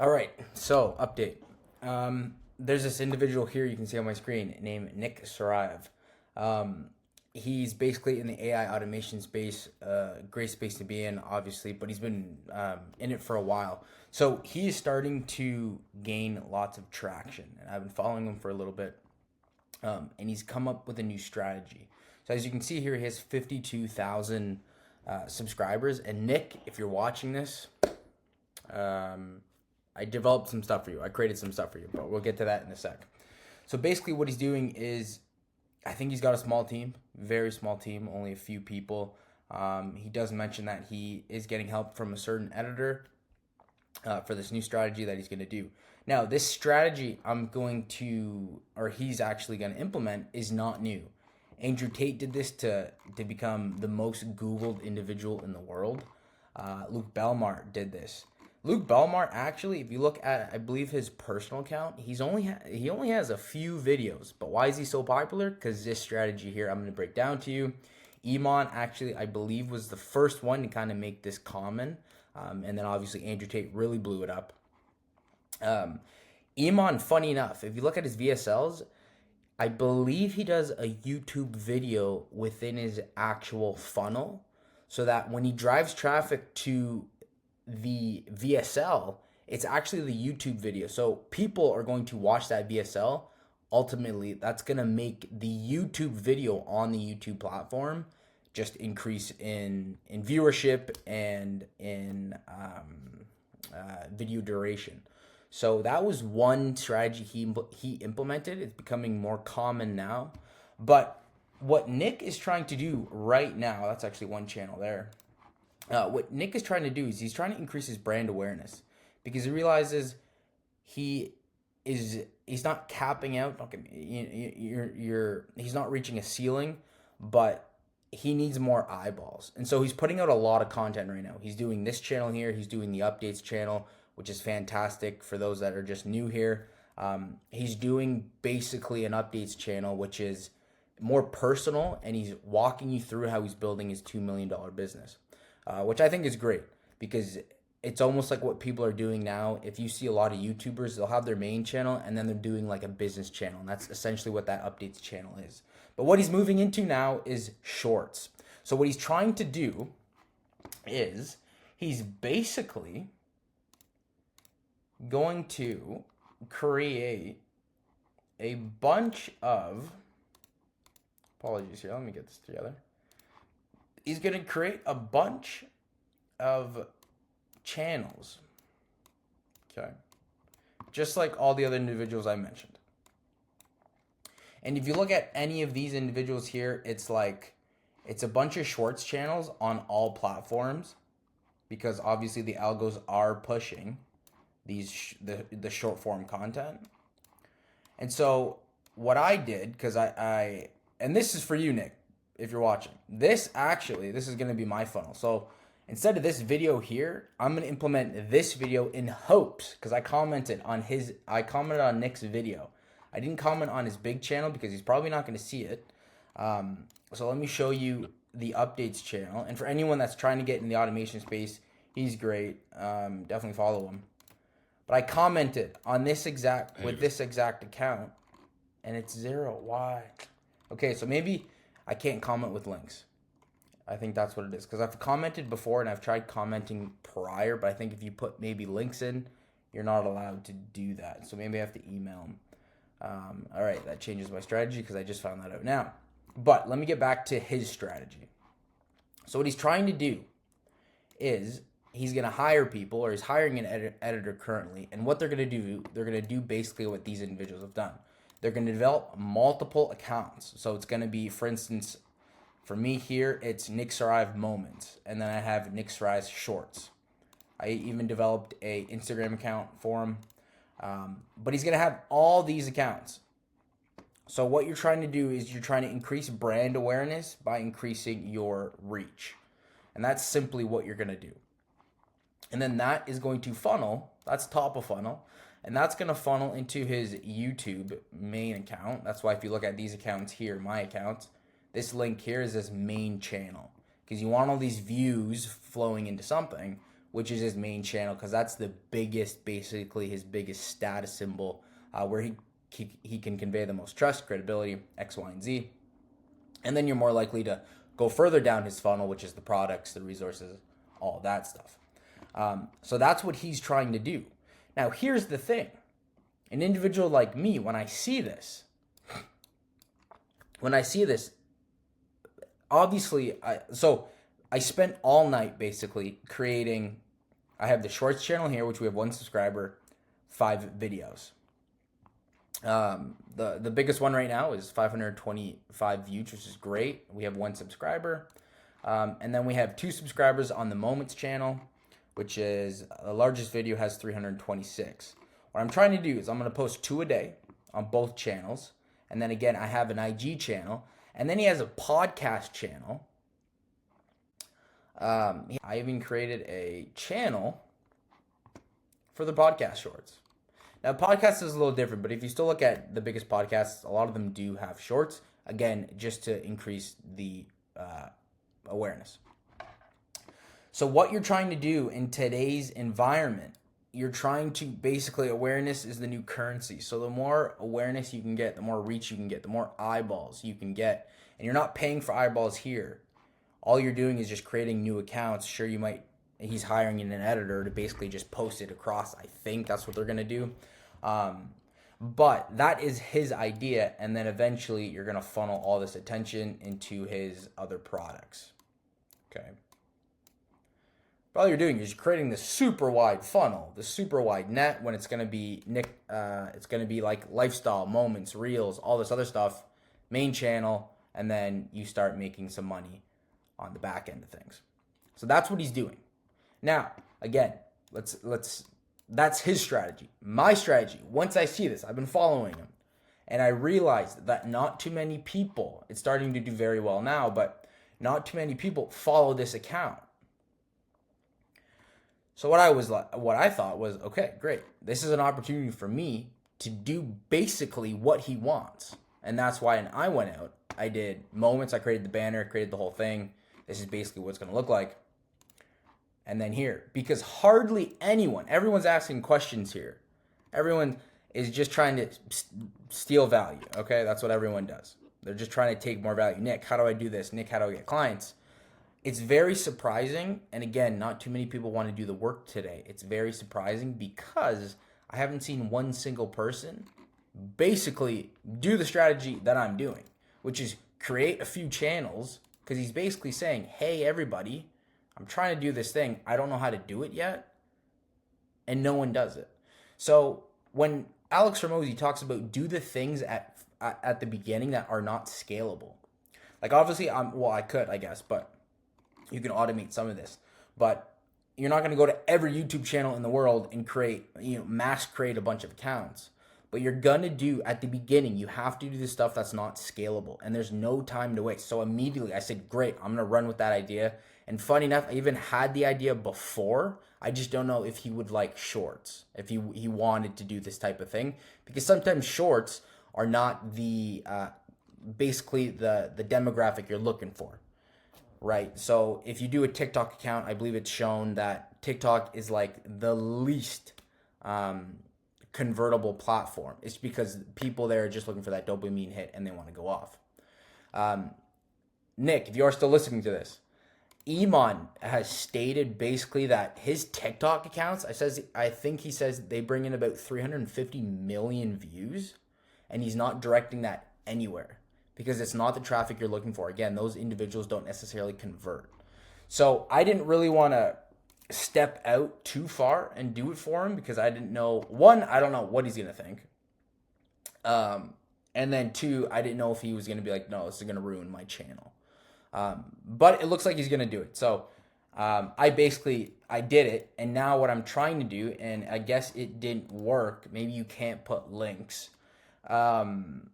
All right, so update. There's this individual here you can see on my screen named Nick Saraev. Um, he's basically in the AI automation space, great space to be in, obviously, but he's been in it for a while. So he is starting to gain lots of traction, and I've been following him for a little bit, and he's come up with a new strategy. So as you can see here, he has 52,000 subscribers. And Nick, if you're watching this, um, I developed some stuff for you. I created some stuff for you, but we'll get to that in a sec. So basically, what he's doing is, I think he's got a small team, very small team, only a few people. He does mention that he is getting help from a certain editor for this new strategy that he's going to do. Now, this strategy he's actually going to implement is not new. Andrew Tate did this to become the most Googled individual in the world. Luke Belmar did this. Luke Belmar, actually, if you look at, I believe, his personal account, he only has a few videos. But why is he so popular? Because this strategy here, I'm going to break down to you. Iman, actually, I believe, was the first one to kind of make this common. And then, obviously, Andrew Tate really blew it up. Iman, funny enough, if you look at his VSLs, I believe he does a YouTube video within his actual funnel so that when he drives traffic to the VSL, it's actually the YouTube video. So people are going to watch that VSL. Ultimately, that's going to make the YouTube video on the YouTube platform just increase in viewership and in video duration. So that was one strategy he implemented. It's becoming more common now. But what Nick is trying to do right now, that's actually one channel there. What Nick is trying to do is he's trying to increase his brand awareness because he realizes he's not capping out. He's not reaching a ceiling, but he needs more eyeballs, and so he's putting out a lot of content right now. He's doing this channel here. He's doing the updates channel, which is fantastic for those that are just new here. He's doing basically an updates channel, which is more personal, and he's walking you through how he's building his $2 million business. Which I think is great because it's almost like what people are doing now. If you see a lot of YouTubers, they'll have their main channel and then they're doing like a business channel. And that's essentially what that updates channel is. But what he's moving into now is shorts. So what he's trying to do is he's basically going to create a bunch of, apologies here, let me get this together. He's going to create a bunch of channels. Okay. Just like all the other individuals I mentioned. And if you look at any of these individuals here, it's a bunch of shorts channels on all platforms because obviously the algos are pushing the short form content. And so what I did, because and this is for you, Nick, if you're watching. This is going to be my funnel. So instead of this video here, I'm going to implement this video in hopes, because I commented on Nick's video. I didn't comment on his big channel because he's probably not going to see it. So let me show you the updates channel. And for anyone that's trying to get in the automation space, he's great. Definitely follow him. But I commented on this exact account, and it's 0. Why? Okay, so maybe I can't comment with links. I think that's what it is. Because I've commented before and I've tried commenting prior, but I think if you put maybe links in, you're not allowed to do that. So maybe I have to email them. All right, that changes my strategy because I just found that out now. But let me get back to his strategy. So what he's trying to do is he's going to hire people, or he's hiring an editor currently. And what they're going to do basically what these individuals have done. They're going to develop multiple accounts. So it's going to be, for instance, for me here, it's Nick Saraev Moments. And then I have Nick Saraev Shorts. I even developed a Instagram account for him. But he's going to have all these accounts. So what you're trying to do is you're trying to increase brand awareness by increasing your reach. And that's simply what you're going to do. And then that is going to funnel. That's top of funnel. And that's going to funnel into his YouTube main account. That's why if you look at these accounts here, my accounts, this link here is his main channel. Because you want all these views flowing into something. which is his main channel, because that's the biggest, basically his biggest status symbol, where he can convey the most trust, credibility, X, Y, and Z. And then you're more likely to go further down his funnel, which is the products, the resources, all that stuff. So that's what he's trying to do. Now, here's the thing. An individual like me, when I see this, obviously, I spent all night basically creating. I have the shorts channel here, which we have 1 subscriber, 5 videos. The biggest one right now is 525 views, which is great. We have 1 subscriber. And then we have 2 subscribers on the Moments channel, which is the largest video has 326. What I'm trying to do is I'm going to post 2 a day on both channels. And then again, I have an IG channel. And then he has a podcast channel. I even created a channel for the podcast shorts. Now, podcast is a little different, but if you still look at the biggest podcasts, a lot of them do have shorts. Again, just to increase the awareness. So what you're trying to do in today's environment, you're trying to basically, awareness is the new currency. So the more awareness you can get, the more reach you can get, the more eyeballs you can get. And you're not paying for eyeballs here. All you're doing is just creating new accounts. Sure, he's hiring an editor to basically just post it across. I think that's what they're going to do. But that is his idea. And then eventually you're going to funnel all this attention into his other products. Okay. But all you're doing is creating this super wide funnel, this super wide net, when it's going to be it's going to be like lifestyle, moments, reels, all this other stuff, main channel, and then you start making some money on the back end of things. So that's what he's doing. Now, again, that's his strategy. My strategy, once I see this, I've been following him, and I realized that not too many people, it's starting to do very well now, but not too many people follow this account. So what I thought was, okay, great. This is an opportunity for me to do basically what he wants. And that's why when I went out, I did Moments, I created the banner, created the whole thing. This is basically what it's going to look like. And then here, because hardly everyone's asking questions here. Everyone is just trying to steal value, okay? That's what everyone does. They're just trying to take more value. Nick, how do I do this? Nick, how do I get clients? It's very surprising, and again, not too many people want to do the work today. It's very surprising because I haven't seen one single person basically do the strategy that I'm doing, which is create a few channels, because he's basically saying, hey, everybody, I'm trying to do this thing. I don't know how to do it yet, and no one does it. So when Alex Hormozi talks about do the things at the beginning that are not scalable, like obviously I could, I guess, but you can automate some of this, but you're not going to go to every YouTube channel in the world and mass create a bunch of accounts. But you're going to do, at the beginning, you have to do the stuff that's not scalable, and there's no time to waste. So immediately I said, great, I'm going to run with that idea. And funny enough, I even had the idea before. I just don't know if he would like shorts, if he wanted to do this type of thing, because sometimes shorts are not basically the demographic you're looking for. Right. So if you do a TikTok account, I believe it's shown that TikTok is like the least convertible platform. It's because people there are just looking for that dopamine hit and they want to go off. Nick, if you are still listening to this, Iman has stated basically that his TikTok accounts, I think he says they bring in about 350 million views, and he's not directing that anywhere, because it's not the traffic you're looking for. Again, those individuals don't necessarily convert. So I didn't really want to step out too far and do it for him, because I didn't know, one, I don't know what he's going to think. And then two, I didn't know if he was going to be like, no, this is going to ruin my channel. But it looks like he's going to do it. So I did it. And now what I'm trying to do, and I guess it didn't work, maybe you can't put links. I'm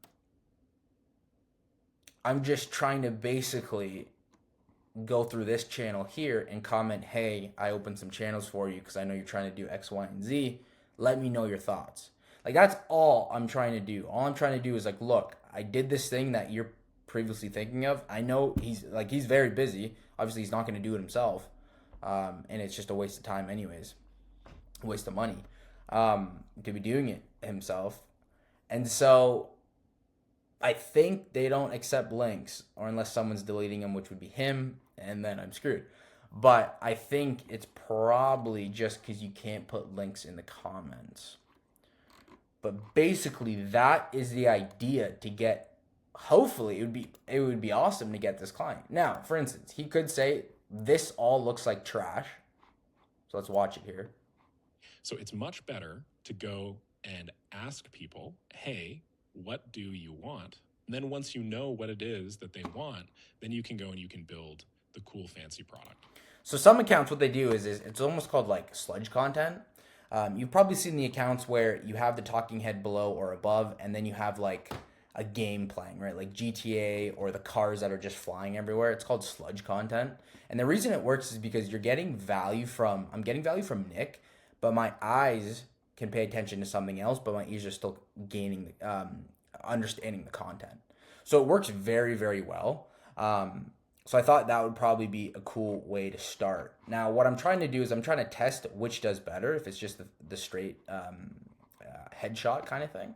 just trying to basically go through this channel here and comment, hey, I opened some channels for you because I know you're trying to do X, Y, and Z. Let me know your thoughts. Like, that's all I'm trying to do. All I'm trying to do is like, look, I did this thing that you're previously thinking of. I know he's very busy. Obviously, he's not going to do it himself. And it's just a waste of time anyways, a waste of money, to be doing it himself. And so I think they don't accept links, or unless someone's deleting them, which would be him, and then I'm screwed. But I think it's probably just because you can't put links in the comments. But basically, that is the idea to get. Hopefully, it would be awesome to get this client. Now, for instance, he could say this all looks like trash. So let's watch it here. So it's much better to go and ask people, hey, what do you want? And then once you know what it is that they want, then you can go and you can build the cool, fancy product. So some accounts, what they do is it's almost called like sludge content. You've probably seen the accounts where you have the talking head below or above, and then you have like a game playing, right? Like GTA or the cars that are just flying everywhere. It's called sludge content. And the reason it works is because you're getting value from, I'm getting value from Nick, but my eyes can pay attention to something else, but my ears are still gaining, understanding the content. So it works very, very well. So I thought that would probably be a cool way to start. Now, what I'm trying to do is I'm trying to test which does better, if it's just the straight headshot kind of thing,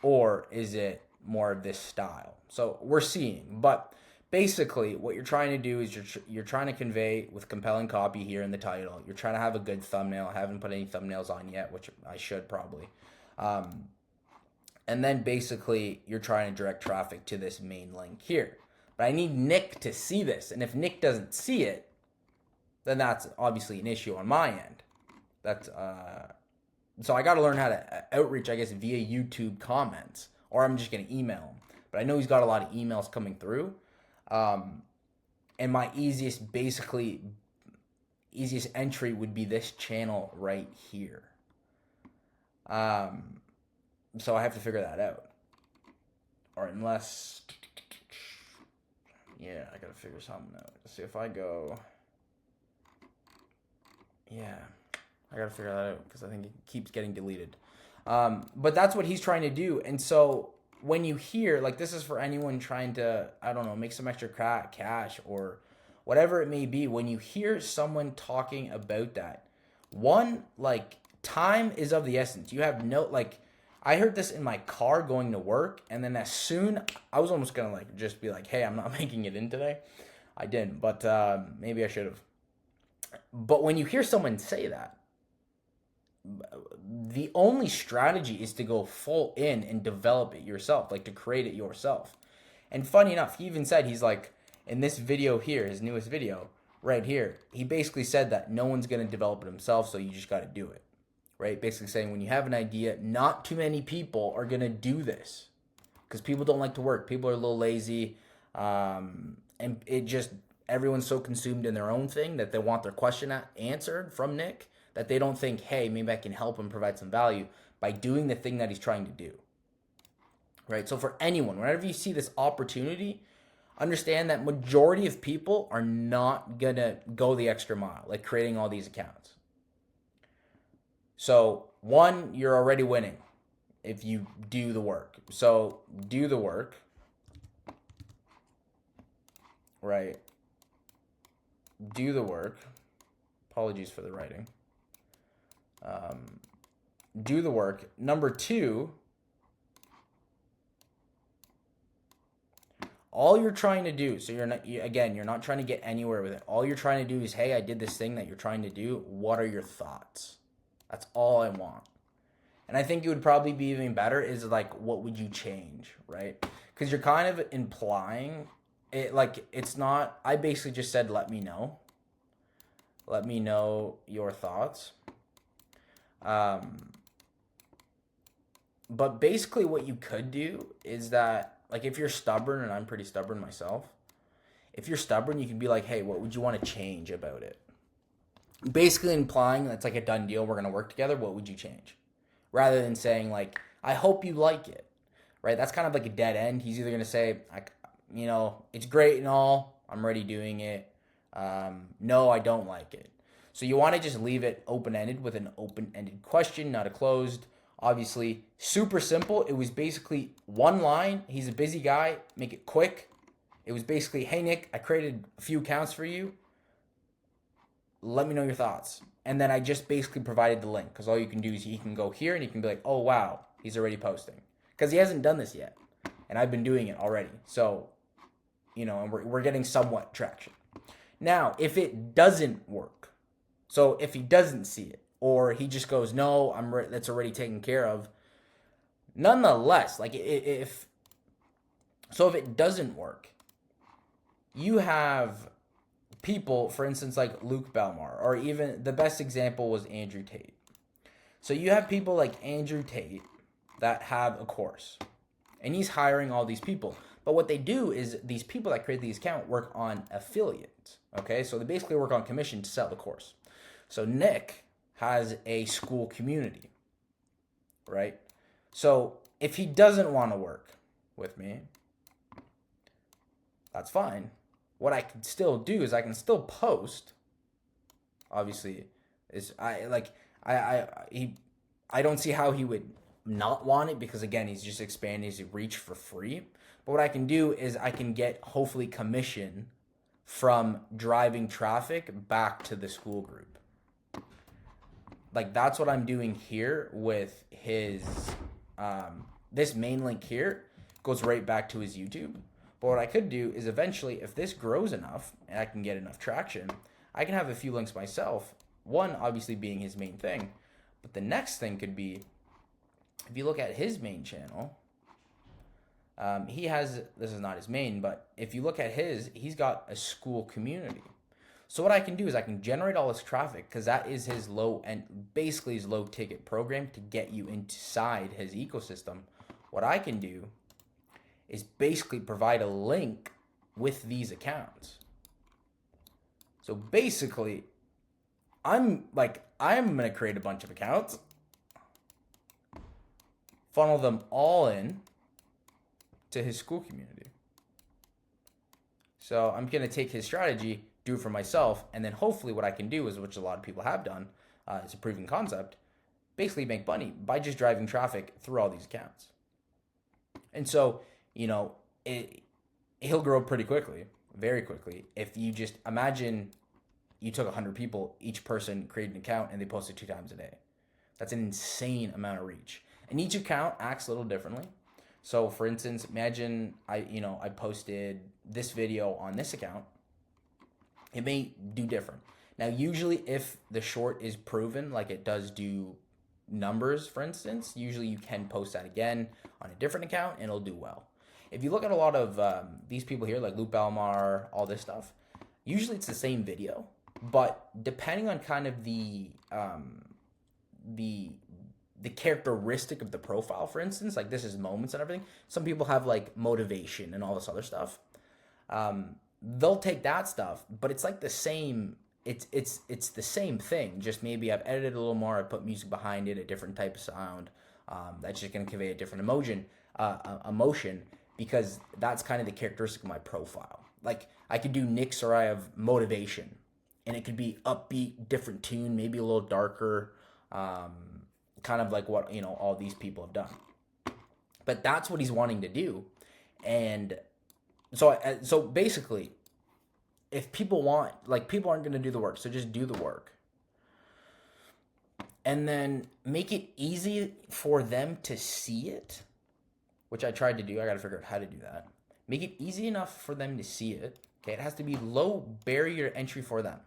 or is it more of this style? So we're seeing, but basically what you're trying to do is you're trying to convey with compelling copy here in the title. You're trying to have a good thumbnail. I haven't put any thumbnails on yet, which I should probably. And then basically you're trying to direct traffic to this main link here. But I need Nick to see this. And if Nick doesn't see it, then that's obviously an issue on my end. That's so I got to learn how to outreach, I guess, via YouTube comments, or I'm just going to email him. But I know he's got a lot of emails coming through. And my easiest entry would be this channel right here. So I have to figure that out. Or unless, yeah, I gotta figure something out. See if I go, yeah, I gotta figure that out because I think it keeps getting deleted. But that's what he's trying to do. And so when you hear, like, this is for anyone trying to, I don't know, make some extra cash or whatever it may be, when you hear someone talking about that, one, like, time is of the essence. You have no, like, I heard this in my car going to work, and then as soon, I was almost gonna like just be like, hey, I'm not making it in today. I didn't, but maybe I should have. But when you hear someone say that, the only strategy is to go full in and develop it yourself, like to create it yourself. And funny enough, he even said, he's like, in this video here, his newest video right here, he basically said that no one's gonna develop it himself, so you just gotta do it. Right? Basically saying when you have an idea, not too many people are going to do this because people don't like to work. People are a little lazy. And it just, everyone's so consumed in their own thing that they want their question answered from Nick that they don't think, hey, maybe I can help him provide some value by doing the thing that he's trying to do. Right? So for anyone, whenever you see this opportunity, understand that majority of people are not going to go the extra mile, like creating all these accounts. So, one, you're already winning if you do the work. So, do the work, right? Do the work. Apologies for the writing. Do the work. Number two, all you're trying to do, so you're not trying to get anywhere with it. All you're trying to do is, hey, I did this thing that you're trying to do. What are your thoughts? That's all I want. And I think it would probably be even better is like, what would you change, right? Because you're kind of implying it, like, it's not, I basically just said, let me know. Let me know your thoughts. But basically what you could do is that, like, if you're stubborn, and I'm pretty stubborn myself, if you're stubborn, you can be like, hey, what would you want to change about it? Basically implying that's like a done deal, we're going to work together, what would you change? Rather than saying, like, I hope you like it, right? That's kind of like a dead end. He's either going to say, it's great and all, I'm already doing it. No, I don't like it. So you want to just leave it open-ended with an open-ended question, not a closed. Obviously, super simple. It was basically one line. He's a busy guy. Make it quick. It was basically, hey, Nick, I created a few accounts for you. let me know your thoughts. And then I just basically provided the link, because all you can do is he can go here and he can be like, oh, wow, he's already posting. Because he hasn't done this yet. And I've been doing it already. So, and we're getting somewhat traction. Now, if it doesn't work, so if he doesn't see it, or he just goes, no, that's already taken care of, nonetheless, like if it doesn't work, you have people, for instance, like Luke Belmar, or even the best example was Andrew Tate. So you have people like Andrew Tate that have a course, and he's hiring all these people. But what they do is these people that create these accounts work on affiliates. Okay, so they basically work on commission to sell the course. So Nick has a school community, right? So if he doesn't want to work with me, that's fine. What I can still do is I can still post. Obviously, I don't see how he would not want it, because again, he's just expanding his reach for free. But what I can do is I can get hopefully commission from driving traffic back to the school group. Like that's what I'm doing here with his this main link here goes right back to his YouTube. But what I could do is eventually, if this grows enough and I can get enough traction, I can have a few links myself. One obviously being his main thing, but the next thing could be, if you look at his main channel, he has, this is not his main, but if you look at he's got a school community. So what I can do is I can generate all this traffic, because that is his low ticket program to get you inside his ecosystem. What I can do is basically provide a link with these accounts. So basically, I'm going to create a bunch of accounts, funnel them all in to his school community. So I'm going to take his strategy, do it for myself, and then hopefully what I can do is, which a lot of people have done, it's a proven concept, basically make money by just driving traffic through all these accounts. And so, he'll grow pretty quickly, very quickly. If you just imagine you took 100 people, each person created an account and they posted 2 times a day. That's an insane amount of reach. And each account acts a little differently. So for instance, imagine I posted this video on this account. It may do different. Now, usually if the short is proven, like it does do numbers, for instance, usually you can post that again on a different account and it'll do well. If you look at a lot of these people here, like Luke Belmar, all this stuff, usually it's the same video, but depending on kind of the characteristic of the profile, for instance, like this is moments and everything. Some people have like motivation and all this other stuff. They'll take that stuff, but it's like the same. It's the same thing. Just maybe I've edited a little more. I put music behind it, a different type of sound. That's just gonna convey a different emotion, because that's kind of the characteristic of my profile. Like I could do Nick Saraev motivation, and it could be upbeat, different tune, maybe a little darker, kind of like what all these people have done. But that's what he's wanting to do, and so basically, if people aren't going to do the work, so just do the work, and then make it easy for them to see it, which I tried to do. I got to figure out how to do that. Make it easy enough for them to see it. Okay, it has to be low barrier entry for them.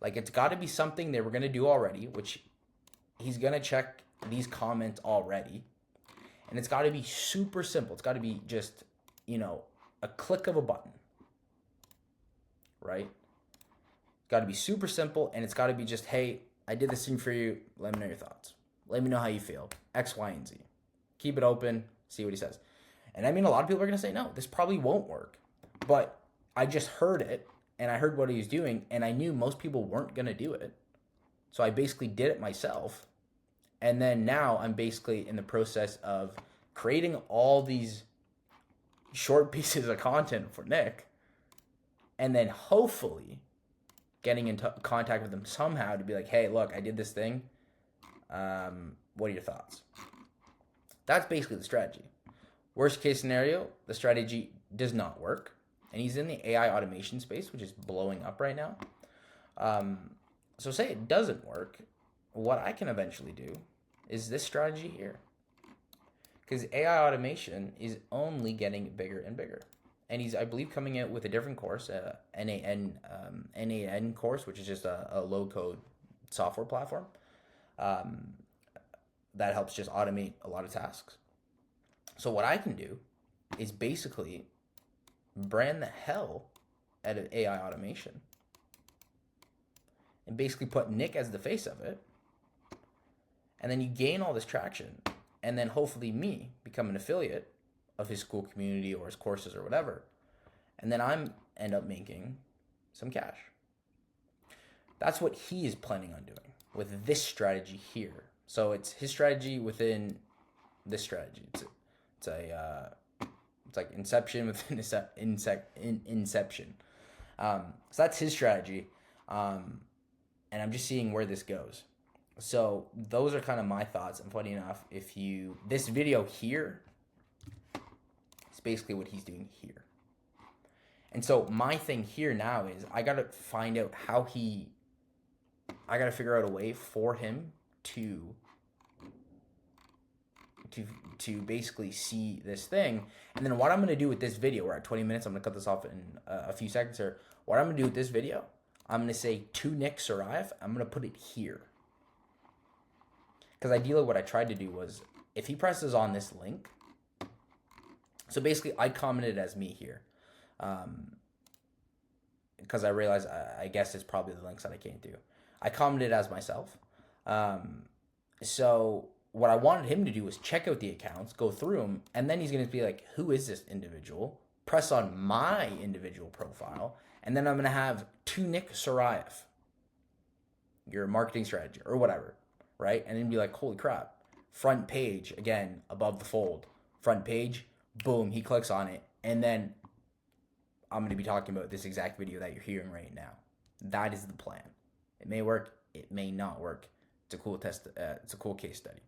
Like it's got to be something they were going to do already, which he's going to check these comments already. And it's got to be super simple. It's got to be just, a click of a button. Right? It's got to be super simple, and it's got to be just, hey, I did this thing for you. Let me know your thoughts. Let me know how you feel. X, Y, and Z. Keep it open. See what he says. And I mean, a lot of people are going to say, no, this probably won't work. But I just heard it, and I heard what he was doing, and I knew most people weren't going to do it. So I basically did it myself. And then now I'm basically in the process of creating all these short pieces of content for Nick, and then hopefully getting into contact with him somehow to be like, hey, look, I did this thing. What are your thoughts? That's basically the strategy. Worst case scenario, the strategy does not work. And he's in the AI automation space, which is blowing up right now. So say it doesn't work, what I can eventually do is this strategy here. Because AI automation is only getting bigger and bigger. And he's, I believe, coming out with a different course, NAN course, which is just a low code software platform um, that helps just automate a lot of tasks. So what I can do is basically brand the hell out of AI automation and basically put Nick as the face of it. And then you gain all this traction. And then hopefully me become an affiliate of his school community or his courses or whatever. And then I'm end up making some cash. That's what he is planning on doing with this strategy here. So it's his strategy within this strategy. It's like inception within inception. So that's his strategy, and I'm just seeing where this goes. So those are kind of my thoughts. And funny enough, this video here is basically what he's doing here. And so my thing here now is I gotta find out I gotta figure out a way for him to basically see this thing. And then what I'm gonna do with this video, we're at 20 minutes, I'm gonna cut this off in a few seconds here. What I'm gonna do with this video, I'm gonna say to Nick Saraev, I'm gonna put it here. Because ideally what I tried to do was, if he presses on this link, so basically I commented as me here. Because I realized I guess it's probably the links that I came to. I commented as myself. So what I wanted him to do was check out the accounts, go through them, and then he's going to be like, who is this individual? Press on my individual profile, and then I'm going to have to Nick Saraev, your marketing strategy or whatever, right? And then be like, holy crap, front page, again, above the fold, front page, boom, he clicks on it, and then I'm going to be talking about this exact video that you're hearing right now. That is the plan. It may work, it may not work. It's a cool test. It's a cool case study.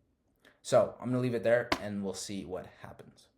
So I'm going to leave it there, and we'll see what happens.